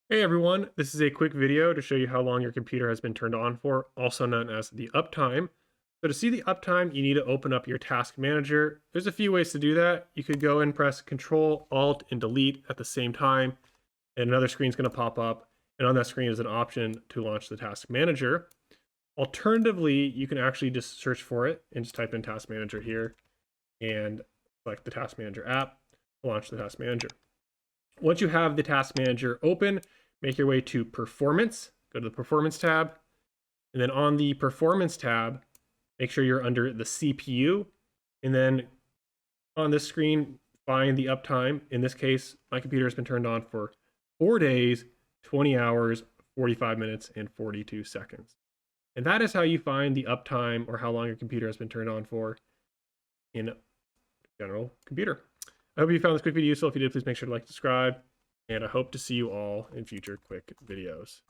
Hey everyone, this is a quick video to show you how long your computer has been turned on for, also known as the uptime. So to see the uptime, you need to open up your task manager. There's a few ways to do that. You could go and press Control, Alt, and Delete at the same time, and another screen is going to pop up, and on that screen is an option to launch the task manager. Alternatively, you can actually just search for it and just type in task manager here and select the task manager app to launch the task manager. Once you have the task manager open, make your way to Performance, go to the Performance tab, and then on the Performance tab, make sure you're under the CPU, and then on this screen, find the uptime. In this case, my computer has been turned on for 4 days, 20 hours, 45 minutes, and 42 seconds. And that is how you find the uptime or how long your computer has been turned on for in general computer. I hope you found this quick video useful. If you did, please make sure to like, subscribe, and I hope to see you all in future quick videos.